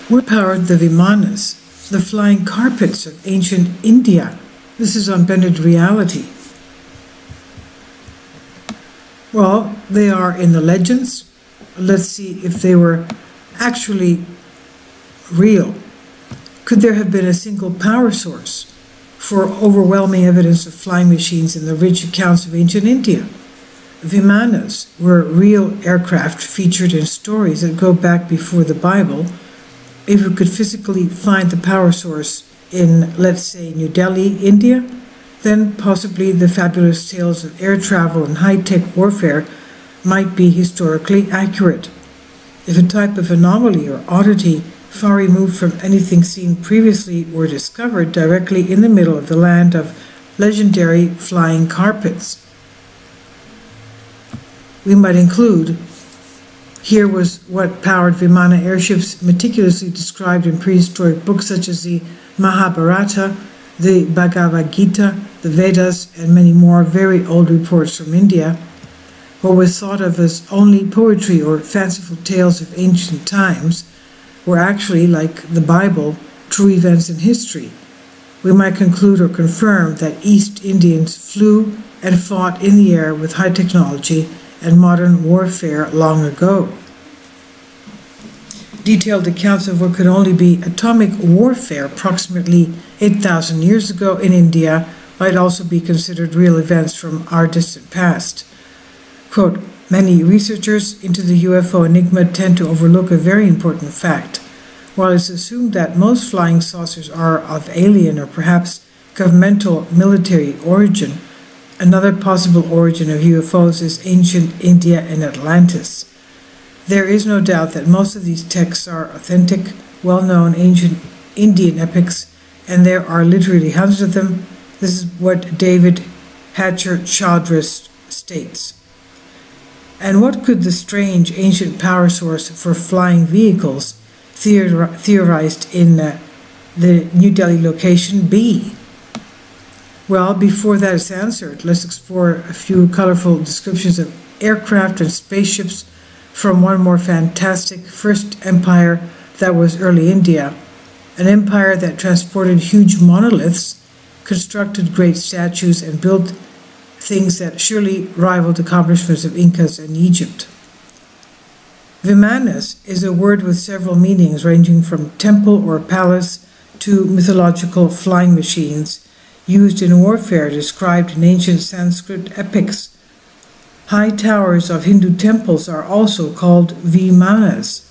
What powered the Vimanas, the flying carpets of ancient India? This is unbended reality. Well, they are in the legends. Let's see if they were actually real. Could there have been a single power source for overwhelming evidence of flying machines in the rich accounts of ancient India? Vimanas were real aircraft featured in stories that go back before the Bible. If we could physically find the power source in, let's say, New Delhi, India, then possibly the fabulous tales of air travel and high-tech warfare might be historically accurate. If a type of anomaly or oddity far removed from anything seen previously were discovered directly in the middle of the land of legendary flying carpets, we might include, here was what powered Vimana airships meticulously described in prehistoric books such as the Mahabharata, the Bhagavad Gita, the Vedas, and many more very old reports from India. What was thought of as only poetry or fanciful tales of ancient times were actually, like the Bible, true events in history. We might conclude or confirm that East Indians flew and fought in the air with high technology and modern warfare long ago. Detailed accounts of what could only be atomic warfare approximately 8,000 years ago in India might also be considered real events from our distant past. Quote, many researchers into the UFO enigma tend to overlook a very important fact. While it's assumed that most flying saucers are of alien or perhaps governmental military origin, another possible origin of UFOs is ancient India and Atlantis. There is no doubt that most of these texts are authentic, well-known ancient Indian epics, and there are literally hundreds of them. This is what David Hatcher Childress states. And what could the strange ancient power source for flying vehicles theorized in the New Delhi location be? Well, before that is answered, let's explore a few colorful descriptions of aircraft and spaceships from one more fantastic first empire that was early India, an empire that transported huge monoliths, constructed great statues, and built things that surely rivaled accomplishments of Incas and Egypt. Vimanas is a word with several meanings ranging from temple or palace to mythological flying machines used in warfare described in ancient Sanskrit epics. High towers of Hindu temples are also called Vimanas.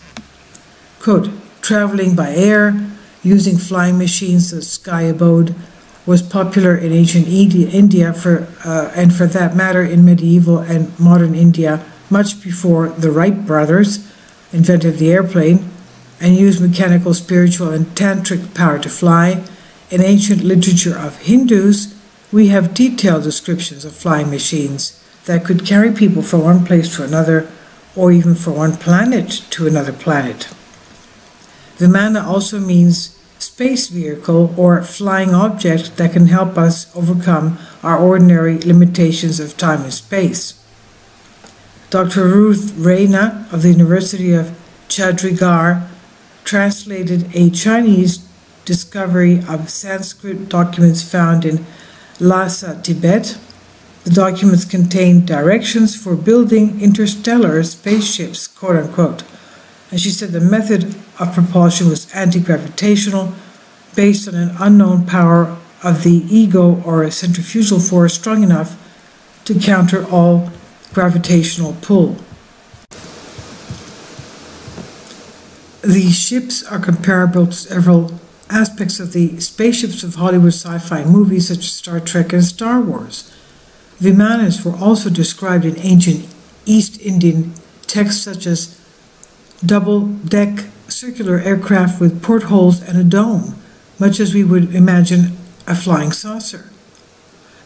Quote, traveling by air, using flying machines as sky abode, was popular in ancient India and for that matter in medieval and modern India much before the Wright brothers invented the airplane and used mechanical, spiritual, and tantric power to fly. In ancient literature of Hindus, we have detailed descriptions of flying machines that could carry people from one place to another or even from one planet to another planet. Vimana also means space vehicle or flying object that can help us overcome our ordinary limitations of time and space. Dr. Ruth Reina of the University of Chandigarh translated a Chinese discovery of Sanskrit documents found in Lhasa, Tibet. The documents contain directions for building interstellar spaceships, quote unquote. And she said the method of propulsion was anti-gravitational, based on an unknown power of the ego or a centrifugal force strong enough to counter all gravitational pull. These ships are comparable to several aspects of the spaceships of Hollywood sci-fi movies such as Star Trek and Star Wars. Vimanas were also described in ancient East Indian texts such as double-deck circular aircraft with portholes and a dome, much as we would imagine a flying saucer.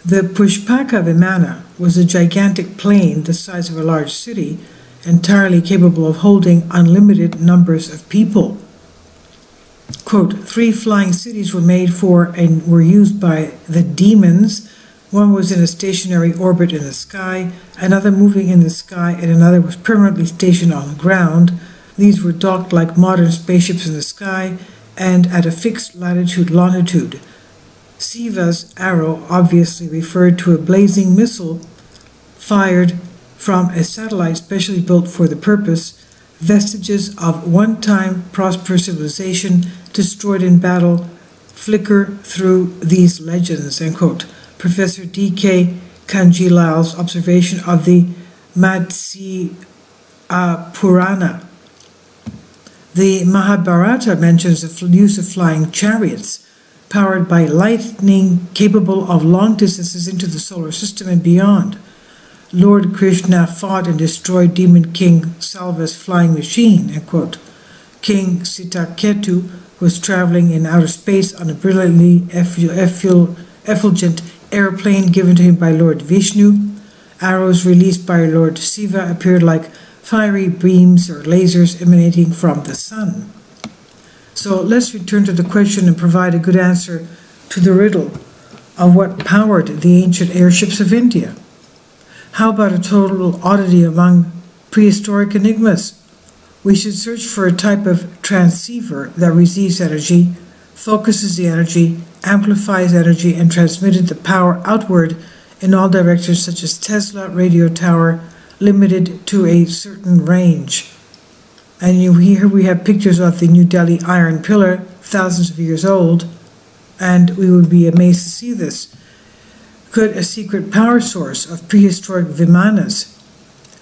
The Pushpaka Vimana was a gigantic plane the size of a large city, entirely capable of holding unlimited numbers of people. Quote, 3 flying cities were made for and were used by the demons. One was in a stationary orbit in the sky, another moving in the sky, and another was permanently stationed on the ground. These were docked like modern spaceships in the sky and at a fixed latitude-longitude. Siva's arrow obviously referred to a blazing missile fired from a satellite specially built for the purpose, vestiges of one-time prosperous civilization destroyed in battle flicker through these legends, end quote. Professor D.K. Kanjilal's observation of the Matsya Purana. The Mahabharata mentions the use of flying chariots, powered by lightning capable of long distances into the solar system and beyond. Lord Krishna fought and destroyed demon king Salva's flying machine, end quote. King Sitaketu was traveling in outer space on a brilliantly effulgent airplane given to him by Lord Vishnu. Arrows released by Lord Shiva appeared like fiery beams or lasers emanating from the sun. So let's return to the question and provide a good answer to the riddle of what powered the ancient airships of India. How about a total oddity among prehistoric enigmas? We should search for a type of transceiver that receives energy, focuses the energy, amplifies energy, and transmitted the power outward in all directions, such as Tesla radio tower, limited to a certain range. And here we have pictures of the New Delhi iron pillar, thousands of years old, and we would be amazed to see this. Could a secret power source of prehistoric Vimanas,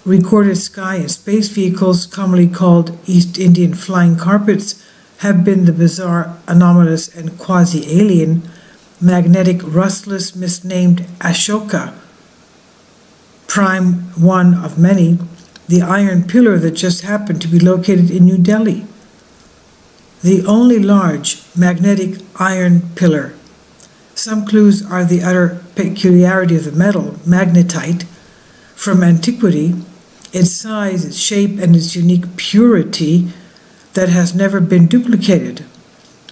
recorded sky and space vehicles commonly called East Indian flying carpets, have been the bizarre, anomalous, and quasi-alien magnetic rustless misnamed Ashoka, prime one of many, the iron pillar that just happened to be located in New Delhi? The only large magnetic iron pillar. Some clues are the utter peculiarity of the metal, magnetite, from antiquity, its size, its shape, and its unique purity that has never been duplicated.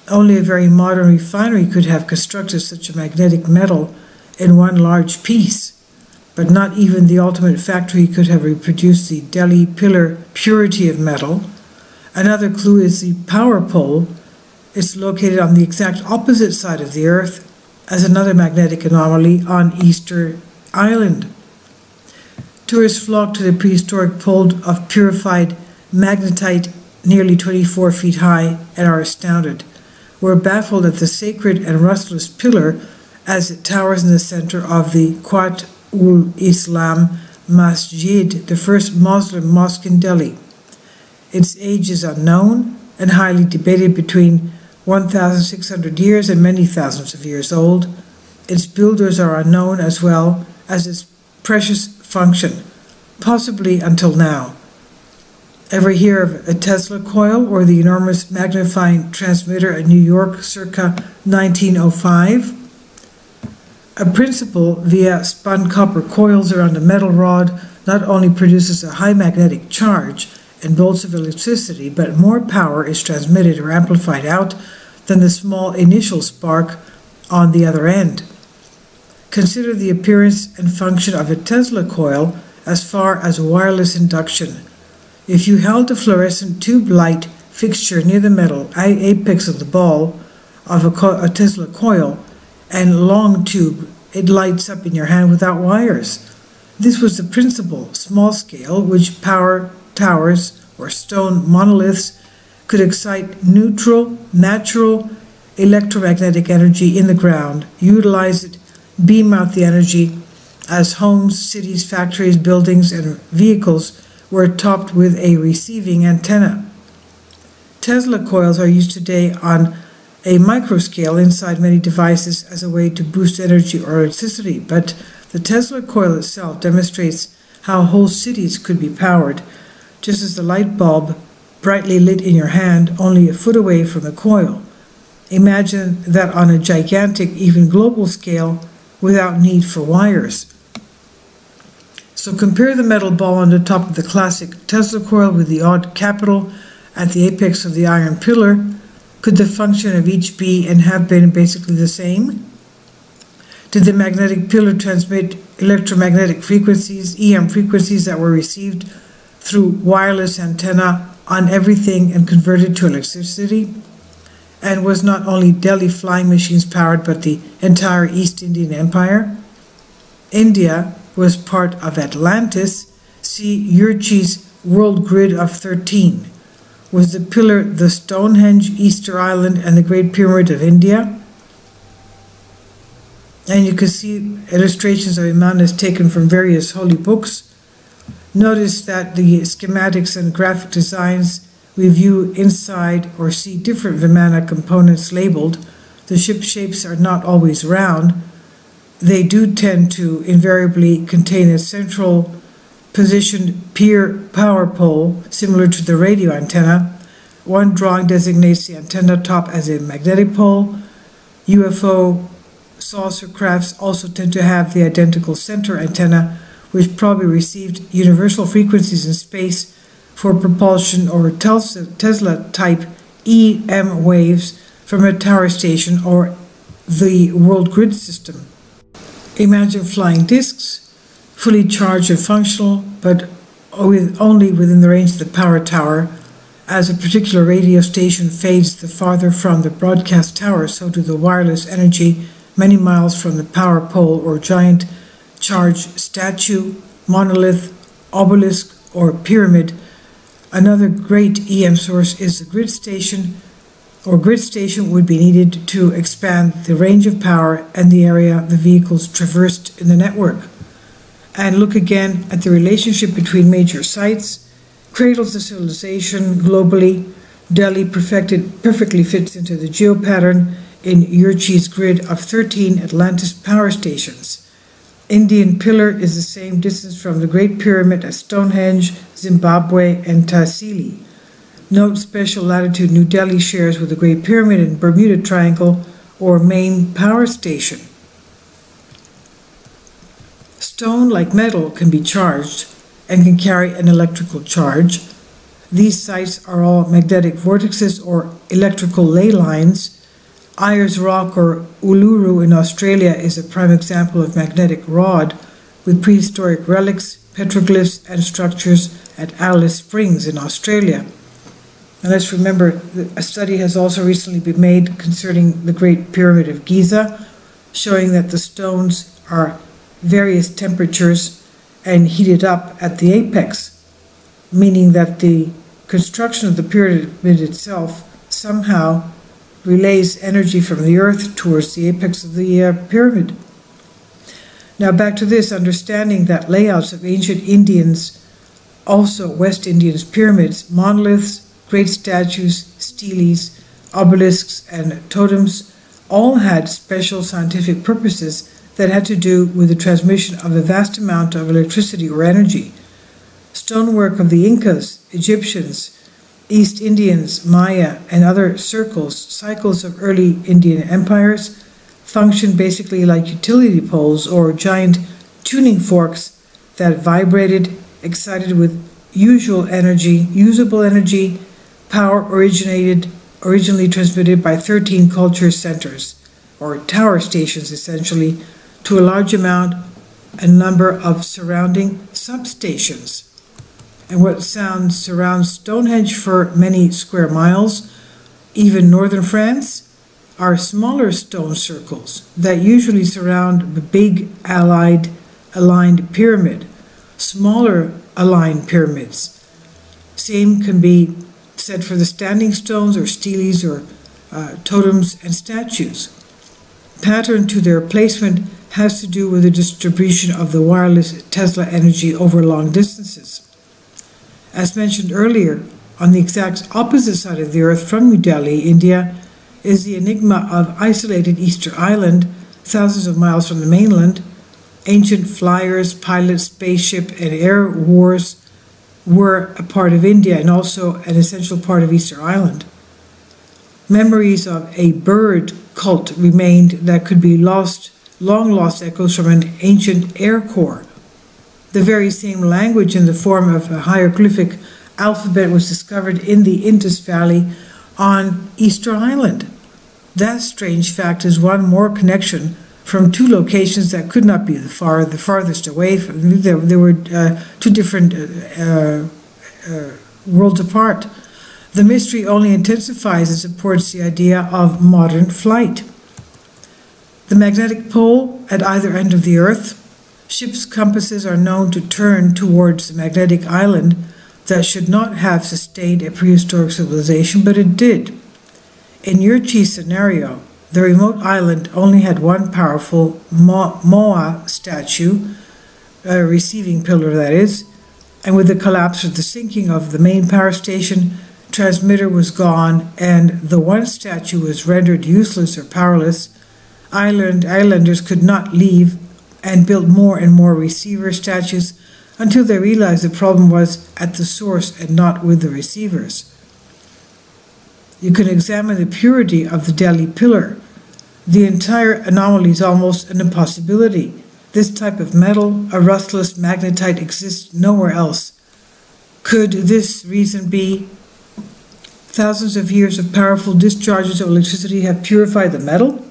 Only a very modern refinery could have constructed such a magnetic metal in one large piece, but not even the ultimate factory could have reproduced the Delhi pillar purity of metal. Another clue is the power pole. It's located on the exact opposite side of the Earth as another magnetic anomaly on Easter Island. Tourists flock to the prehistoric pole of purified magnetite nearly 24 feet high and are astounded. We're baffled at the sacred and rustless pillar as it towers in the center of the Quat-ul-Islam Masjid, the first Muslim mosque in Delhi. Its age is unknown and highly debated, between 1,600 years and many thousands of years old. Its builders are unknown as well as its precious function, possibly until now. Ever hear of a Tesla coil or the enormous magnifying transmitter at New York circa 1905? A principle via spun copper coils around a metal rod not only produces a high magnetic charge and bolts of electricity, but more power is transmitted or amplified out than the small initial spark on the other end. Consider the appearance and function of a Tesla coil as far as wireless induction. If you held a fluorescent tube light fixture near the metal apex of the ball of a Tesla coil and long tube, it lights up in your hand without wires. This was the principle, small scale, which power towers or stone monoliths could excite neutral, natural electromagnetic energy in the ground, utilize it, beam out the energy, as homes, cities, factories, buildings, and vehicles were topped with a receiving antenna. Tesla coils are used today on a microscale inside many devices as a way to boost energy or electricity, but the Tesla coil itself demonstrates how whole cities could be powered, just as the light bulb brightly lit in your hand only a foot away from the coil. Imagine that on a gigantic, even global scale, without need for wires. So compare the metal ball on the top of the classic Tesla coil with the odd capital at the apex of the iron pillar. Could the function of each be and have been basically the same? Did the magnetic pillar transmit electromagnetic frequencies, EM frequencies, that were received through wireless antenna on everything and converted to electricity? And was not only Delhi flying machines powered, but the entire East Indian Empire? India was part of Atlantis. See Urchi's world grid of 13. Was the pillar the Stonehenge, Easter Island, and the Great Pyramid of India? And you can see illustrations of Vimanas taken from various holy books. Notice that the schematics and graphic designs we view inside or see different Vimana components labeled. The ship shapes are not always round. They do tend to invariably contain a central positioned pier power pole similar to the radio antenna. One drawing designates the antenna top as a magnetic pole. UFO saucer crafts also tend to have the identical center antenna, which probably received universal frequencies in space for propulsion or Tesla-type EM waves from a tower station or the world grid system. Imagine flying discs, fully charged and functional, but only within the range of the power tower. As a particular radio station fades the farther from the broadcast tower, so do the wireless energy many miles from the power pole or giant charge statue, monolith, obelisk, or pyramid. Another great EM source is the grid station, or grid station would be needed to expand the range of power and the area the vehicles traversed in the network. And look again at the relationship between major sites. Cradles of civilization globally. Delhi perfectly fits into the geopattern in Urchi's grid of 13 Atlantis power stations. Indian pillar is the same distance from the Great Pyramid as Stonehenge, Zimbabwe, and Tassili. Note special latitude New Delhi shares with the Great Pyramid and Bermuda Triangle or main power station. Stone, like metal, can be charged and can carry an electrical charge. These sites are all magnetic vortexes or electrical ley lines. Ayers Rock or Uluru in Australia is a prime example of magnetic rod with prehistoric relics, petroglyphs, and structures at Alice Springs in Australia. And let's remember, a study has also recently been made concerning the Great Pyramid of Giza, showing that the stones are various temperatures and heated up at the apex, meaning that the construction of the pyramid itself somehow relays energy from the earth towards the apex of the pyramid. Now back to this, understanding that layouts of ancient Indians, also West Indians pyramids, monoliths, great statues, steles, obelisks, and totems all had special scientific purposes that had to do with the transmission of a vast amount of electricity or energy. Stonework of the Incas, Egyptians, East Indians, Maya, and other cycles of early Indian empires functioned basically like utility poles or giant tuning forks that vibrated, excited with usable energy, power originally transmitted by 13 culture centers, or tower stations essentially, to a large amount and number of surrounding substations. And what surrounds Stonehenge for many square miles, even northern France, are smaller stone circles that usually surround the big aligned pyramid, smaller aligned pyramids. Same can be said for the standing stones or steles or totems and statues. Pattern to their placement has to do with the distribution of the wireless Tesla energy over long distances. As mentioned earlier, on the exact opposite side of the earth from New Delhi, India, is the enigma of isolated Easter Island, thousands of miles from the mainland. Ancient flyers, pilots, spaceship, and air wars were a part of India and also an essential part of Easter Island. Memories of a bird cult remained that could be long lost echoes from an ancient air corps. The very same language in the form of a hieroglyphic alphabet was discovered in the Indus Valley on Easter Island. That strange fact is one more connection from two locations that could not be the farthest away. There were two different worlds apart. The mystery only intensifies and supports the idea of modern flight. The magnetic pole at either end of the Earth. Ships' compasses are known to turn towards the magnetic island that should not have sustained a prehistoric civilization, but it did. In Yurchi's scenario, the remote island only had one powerful Moa statue, a receiving pillar that is, and with the collapse or the sinking of the main power station, transmitter was gone and the one statue was rendered useless or powerless. Islanders could not leave and built more and more receiver statues until they realized the problem was at the source and not with the receivers. You can examine the purity of the Delhi pillar. The entire anomaly is almost an impossibility. This type of metal, a rustless magnetite, exists nowhere else. Could this reason be thousands of years of powerful discharges of electricity have purified the metal?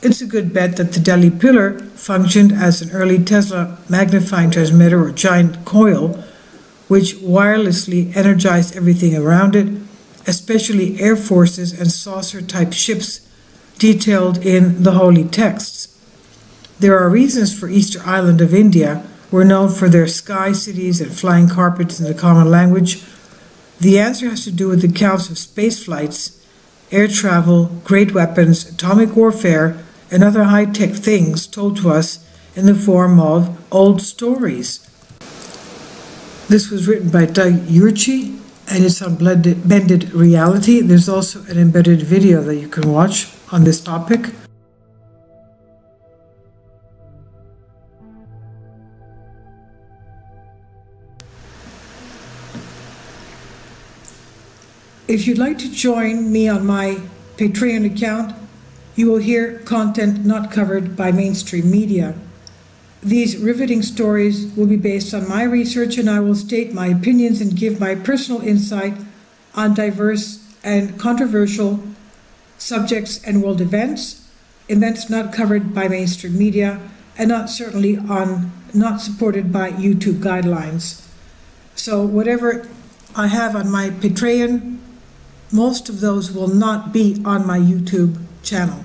It's a good bet that the Delhi pillar functioned as an early Tesla magnifying transmitter or giant coil, which wirelessly energized everything around it, especially air forces and saucer-type ships detailed in the holy texts. There are reasons for Easter Island of India were known for their sky cities and flying carpets in the common language. The answer has to do with accounts of space flights, air travel, great weapons, atomic warfare, and other high-tech things told to us in the form of old stories. This was written by Doug Yurchi, and it's on Blended Reality. There's also an embedded video that you can watch on this topic. If you'd like to join me on my Patreon account, you will hear content not covered by mainstream media. These riveting stories will be based on my research, and I will state my opinions and give my personal insight on diverse and controversial subjects and world events not covered by mainstream media, and not supported by YouTube guidelines. So whatever I have on my Patreon, most of those will not be on my YouTube channel.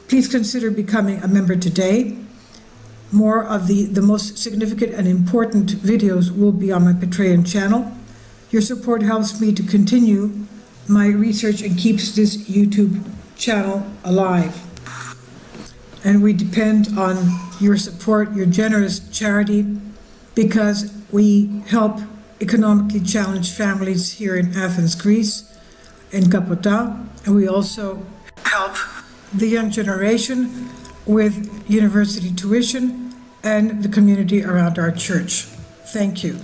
Please consider becoming a member today. More of the most significant and important videos will be on my Patreon channel. Your support helps me to continue my research and keeps this YouTube channel alive. And we depend on your support, your generous charity, because we help economically challenged families here in Athens, Greece, in Kapota, and we also help the young generation with university tuition and the community around our church. Thank you.